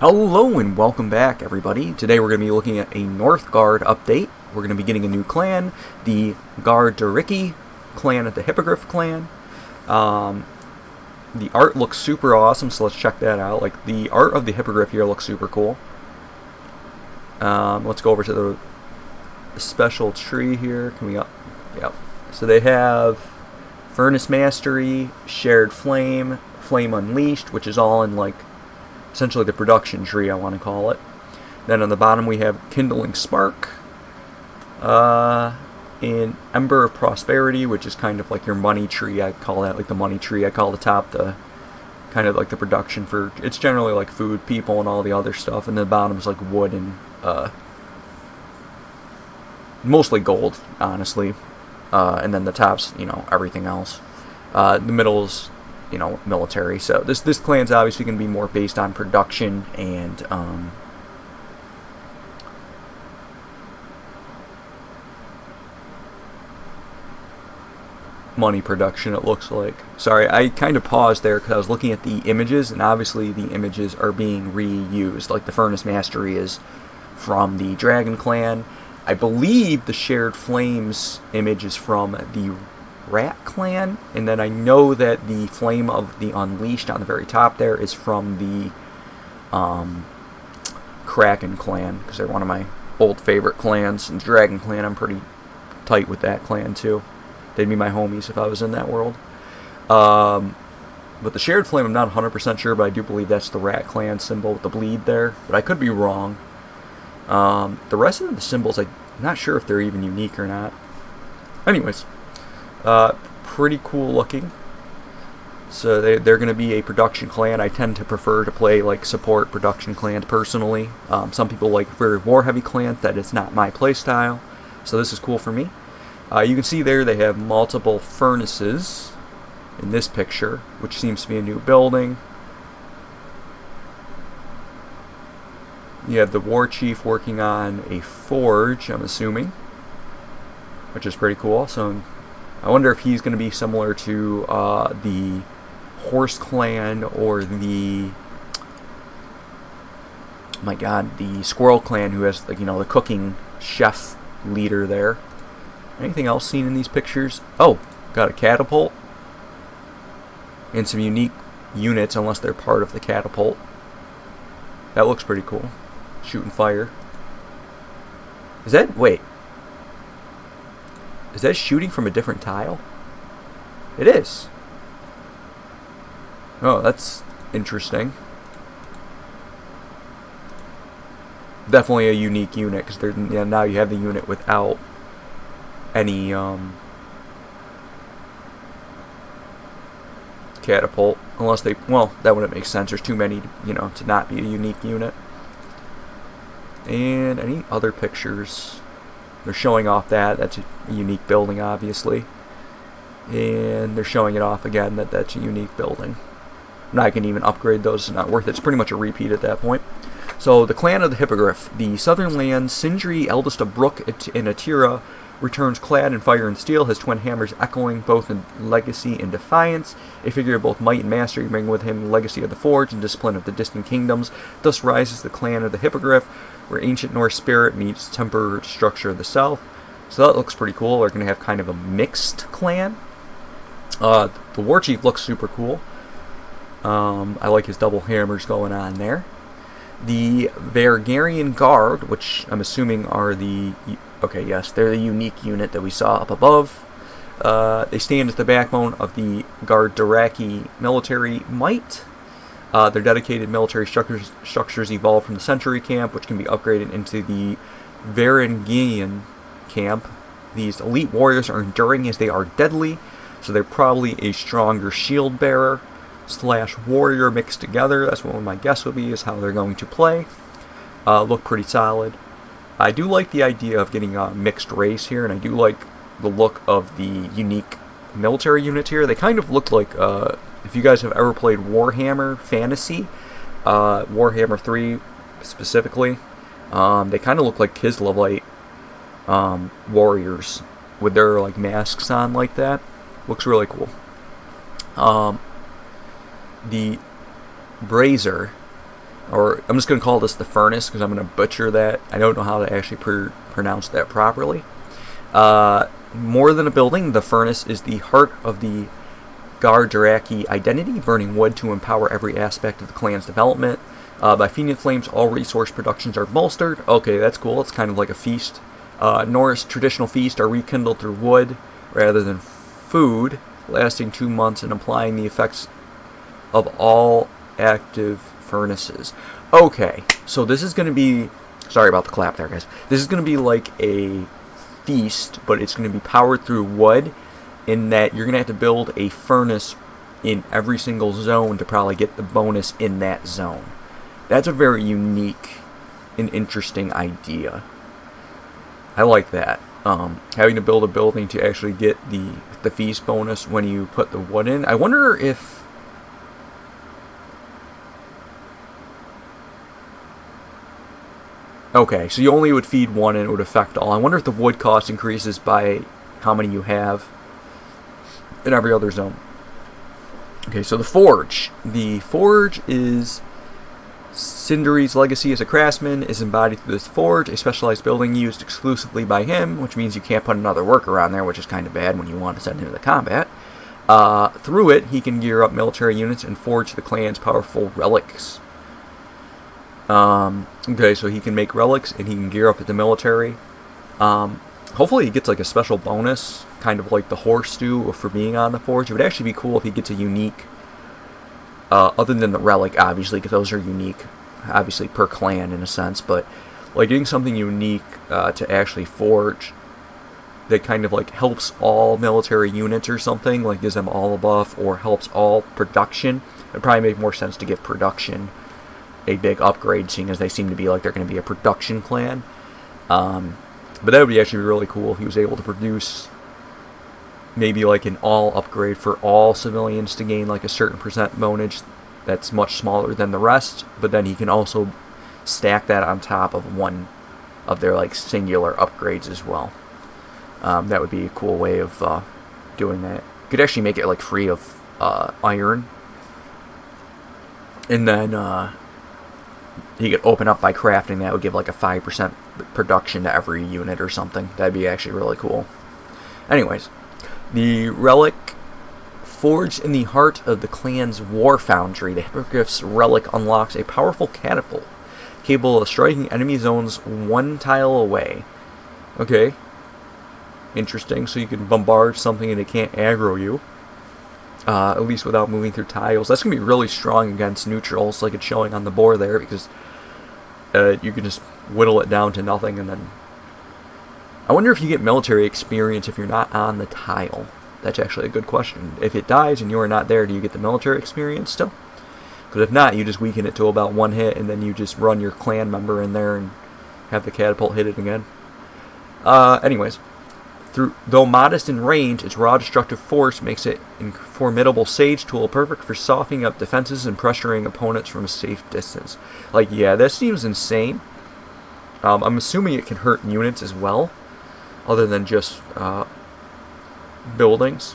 Hello and welcome back, everybody. Today we're going to be looking at a Northgard update. We're going to be getting a new clan, the Gardariki clan at the Hippogryph clan. The art looks super awesome, so let's check that out. Like, the art of the Hippogryph here looks super cool. Let's go over to the special tree here. Can we up? Yep. So they have Furnace Mastery, Shared Flame, Flame Unleashed, which is all in, like, essentially the production tree, I want to call it. Then on the bottom we have Kindling Spark, in Ember of Prosperity, which is kind of like your money tree. I call that like the money tree. I call the top the kind of like the production for, it's generally like food, people, and all the other stuff. And the bottom is like wood and mostly gold, honestly. And then the top's, everything else. The middle is, military. So this clan's obviously going to be more based on production and money production, it looks like. Sorry, I kind of paused there because I was looking at the images, and obviously the images are being reused. Like the Furnace Mastery is from the Dragon Clan. I believe the Shared Flames image is from the Rat Clan, and then I know that the Flame of the Unleashed on the very top there is from the Kraken Clan, because they're one of my old favorite clans. And Dragon Clan, I'm pretty tight with that clan too. They'd be my homies if I was in that world. But the Shared Flame, I'm not 100% sure, but I do believe that's the Rat Clan symbol with the bleed there, but I could be wrong. The rest of the symbols, I'm not sure if they're even unique or not. Anyways, pretty cool looking. So they're going to be a production clan. I tend to prefer to play like support production clans personally. Some people like very war heavy clans. That is not my playstyle. So this is cool for me. You can see there they have multiple furnaces in this picture, which seems to be a new building. You have the war chief working on a forge, I'm assuming, which is pretty cool. So I wonder if he's going to be similar to the Horse Clan or the, oh my god, the Squirrel Clan, who has, like, the cooking chef leader there. Anything else seen in these pictures? Oh, got a catapult and some unique units, unless they're part of the catapult. That looks pretty cool. Shooting fire. Is that, wait, is that shooting from a different tile? It is. Oh, that's interesting. Definitely a unique unit, because now you have the unit without any catapult. Unless they, well, that wouldn't make sense. There's too many, to not be a unique unit. And any other pictures? They're showing off that's a unique building, obviously. And they're showing it off again, that's a unique building. Now I can even upgrade those, it's not worth it. It's pretty much a repeat at that point. So, the clan of the Hippogryph. The southern land, Sindri, eldest of Brook and Atira, returns clad in fire and steel, his twin hammers echoing both in legacy and defiance. A figure of both might and mastery, bringing with him legacy of the forge and discipline of the distant kingdoms. Thus rises the clan of the Hippogryph, where ancient Norse spirit meets tempered structure of the south. So that looks pretty cool. They're going to have kind of a mixed clan. The war chief looks super cool. I like his double hammers going on there. The Vargarian Guard, which I'm assuming are the, okay, yes, they're the unique unit that we saw up above. They stand as the backbone of the Gardariki military might. Their dedicated military structures evolved from the Century Camp, which can be upgraded into the Varangian Camp. These elite warriors are enduring as they are deadly, so they're probably a stronger shield bearer / warrior mixed together. That's what my guess would be, is how they're going to play. Look pretty solid. I do like the idea of getting a mixed race here, and I do like the look of the unique military units here. They kind of look like, if you guys have ever played Warhammer Fantasy, Warhammer 3 specifically, they kind of look like Kislev warriors with their like masks on like that. Looks really cool. The Brazier or I'm just going to call this the furnace because I'm going to butcher that. I don't know how to actually pronounce that properly. More than a building, the furnace is the heart of the Gardariki identity, burning wood to empower every aspect of the clan's development. By feeding flames, all resource productions are bolstered. Okay, that's cool. It's kind of like a feast. Norse traditional feasts are rekindled through wood rather than food, lasting 2 months and applying the effects of all active furnaces. Okay, so this is going to be... Sorry about the clap there, guys. This is going to be like a feast, but it's going to be powered through wood, in that you're going to have to build a furnace in every single zone to probably get the bonus in that zone. That's a very unique and interesting idea. I like that. Having to build a building to actually get the feast bonus when you put the wood in. I wonder if... Okay, so you only would feed one and it would affect all. I wonder if the wood cost increases by how many you have in every other zone. Okay, so the forge. The forge is... Sindri's legacy as a craftsman is embodied through this forge, a specialized building used exclusively by him, which means you can't put another worker around there, which is kind of bad when you want to send him to the combat. Through it, he can gear up military units and forge the clan's powerful relics. Okay, so he can make relics and he can gear up at the military. Hopefully he gets like a special bonus, kind of like the horse do for being on the forge. It would actually be cool if he gets a unique... other than the relic, obviously, because those are unique, obviously, per clan in a sense, but like getting something unique to actually forge that kind of like helps all military units or something, like gives them all a buff, or helps all production. It would probably make more sense to give production a big upgrade, seeing as they seem to be like they're going to be a production clan. But that would be actually really cool if he was able to produce maybe like an all upgrade for all civilians to gain like a certain percent bonus that's much smaller than the rest, but then he can also stack that on top of one of their like singular upgrades as well. That would be a cool way of doing that. You could actually make it like free of iron, and then you could open up by crafting that. Would give like a 5% production to every unit or something. That'd be actually really cool. Anyways, the relic, forged in the heart of the clan's war foundry, the Hippogryph's relic unlocks a powerful catapult capable of striking enemy zones 1 tile away. Okay, interesting. So you can bombard something and it can't aggro you, at least without moving through tiles. That's gonna be really strong against neutrals, like it's showing on the board there, because you can just whittle it down to nothing. And then I wonder if you get military experience if you're not on the tile. That's actually a good question. If it dies and you are not there, do you get the military experience still? Because if not, you just weaken it to about 1 hit, and then you just run your clan member in there and have the catapult hit it again. Anyways, though modest in range, its raw destructive force makes it a formidable sage tool, perfect for softening up defenses and pressuring opponents from a safe distance. Like, yeah, that seems insane. I'm assuming it can hurt units as well, other than just buildings,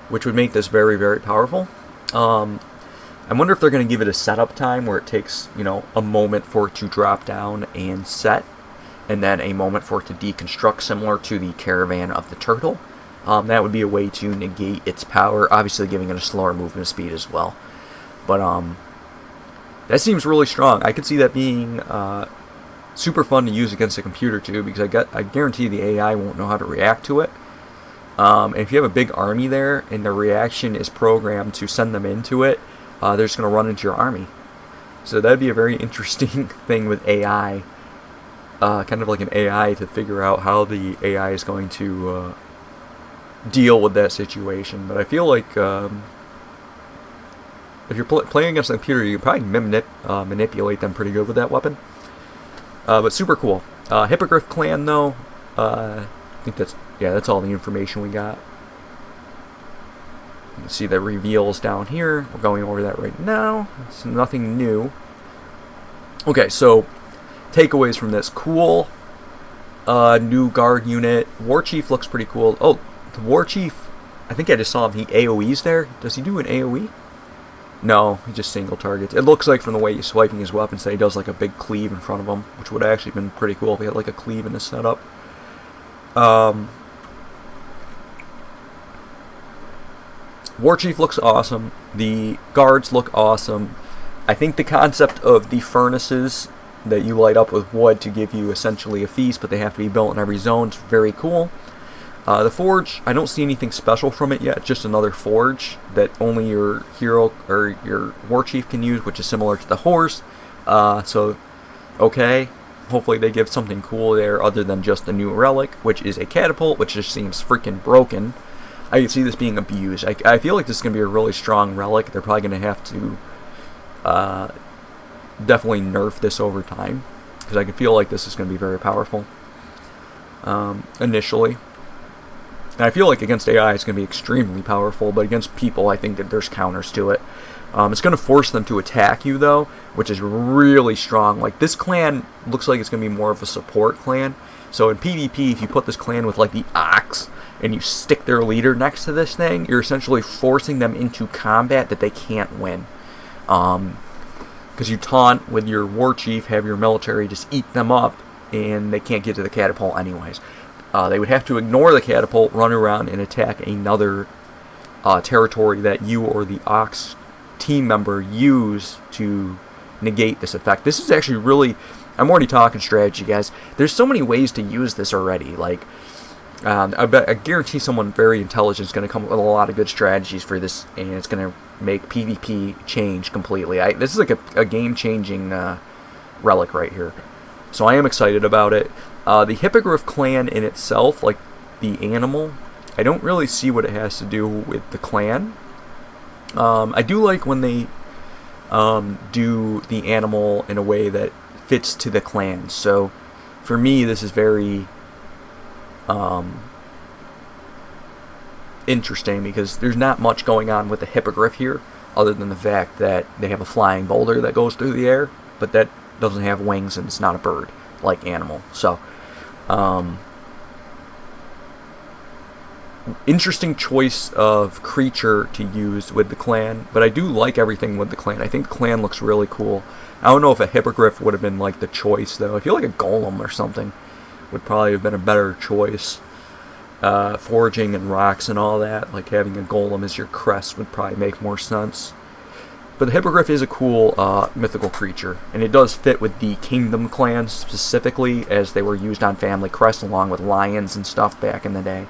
which would make this very, very powerful. I wonder if they're going to give it a setup time where it takes, you know, a moment for it to drop down and set, and then a moment for it to deconstruct, similar to the Caravan of the Turtle. That would be a way to negate its power, obviously giving it a slower movement speed as well. But that seems really strong. I could see that being super fun to use against a computer too, because I guarantee the AI won't know how to react to it. And if you have a big army there and the reaction is programmed to send them into it, they're just going to run into your army. So that'd be a very interesting thing with AI, kind of like an AI to figure out how the AI is going to deal with that situation. But I feel like if you're playing against a computer, you can probably manipulate them pretty good with that weapon. But super cool. Hippogryph clan, though, I think that's all the information we got. You can see the reveals down here. We're going over that right now. It's nothing new. Okay, so takeaways from this. Cool new guard unit. War Chief looks pretty cool. Oh, the War Chief, I think I just saw him. He AoEs there. Does he do an AoE? No, he just single targets. It looks like from the way he's swiping his weapons that he does like a big cleave in front of him, which would have actually been pretty cool if he had like a cleave in his setup. War Chief looks awesome. The guards look awesome. I think the concept of the furnaces that you light up with wood to give you essentially a feast, but they have to be built in every zone, is very cool. The forge, I don't see anything special from it yet, just another forge that only your hero or your war chief can use, which is similar to the horse. So, okay, hopefully they give something cool there other than just the new relic, which is a catapult, which just seems freaking broken. I can see this being abused. I feel like this is going to be a really strong relic. They're probably going to have to definitely nerf this over time, because I can feel like this is going to be very powerful initially. And I feel like against AI it's going to be extremely powerful, but against people I think that there's counters to it. It's going to force them to attack you though, which is really strong. Like this clan looks like it's going to be more of a support clan. So in PvP, if you put this clan with like the Ox and you stick their leader next to this thing, you're essentially forcing them into combat that they can't win. Because you taunt with your war chief, have your military just eat them up, and they can't get to the catapult anyways. They would have to ignore the catapult, run around, and attack another territory that you or the Ox team member use to negate this effect. This is actually really... I'm already talking strategy, guys. There's so many ways to use this already. Like, I guarantee someone very intelligent is going to come up with a lot of good strategies for this, and it's going to make PvP change completely. This is like a game-changing relic right here. So I am excited about it. The Hippogryph clan in itself, like the animal, I don't really see what it has to do with the clan. I do like when they do the animal in a way that fits to the clan. So for me, this is very interesting because there's not much going on with the Hippogryph here other than the fact that they have a flying boulder that goes through the air, but that doesn't have wings and it's not a bird like animal. So interesting choice of creature to use with the clan, but I do like everything with the clan. I think the clan looks really cool. I don't know if a Hippogryph would have been like the choice though. I feel like a golem or something would probably have been a better choice. Foraging and rocks and all that, like having a golem as your crest would probably make more sense. But the Hippogryph is a cool mythical creature, and it does fit with the Kingdom clans specifically, as they were used on family crests along with lions and stuff back in the day.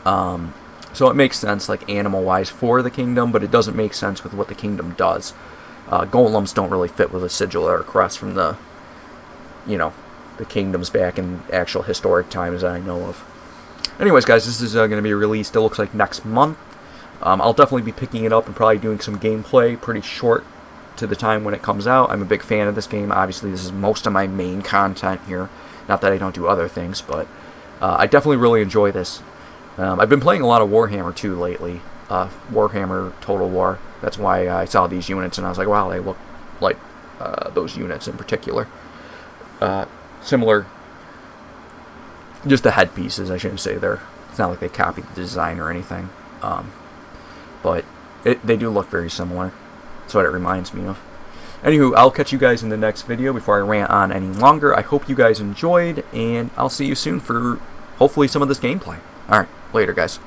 So it makes sense, like animal-wise, for the Kingdom, but it doesn't make sense with what the Kingdom does. Golems don't really fit with a sigil or a crest from the, the Kingdoms back in actual historic times that I know of. Anyways, guys, this is going to be released, it looks like, next month. I'll definitely be picking it up and probably doing some gameplay pretty short to the time when it comes out. I'm a big fan of this game. Obviously, this is most of my main content here. Not that I don't do other things, but I definitely really enjoy this. I've been playing a lot of Warhammer, too, lately. Warhammer Total War. That's why I saw these units, and I was like, wow, they look like those units in particular. Similar... Just the headpieces, I shouldn't say they're... It's not like they copied the design or anything. But they do look very similar. That's what it reminds me of. Anywho, I'll catch you guys in the next video before I rant on any longer. I hope you guys enjoyed, and I'll see you soon for hopefully some of this gameplay. Alright, later guys.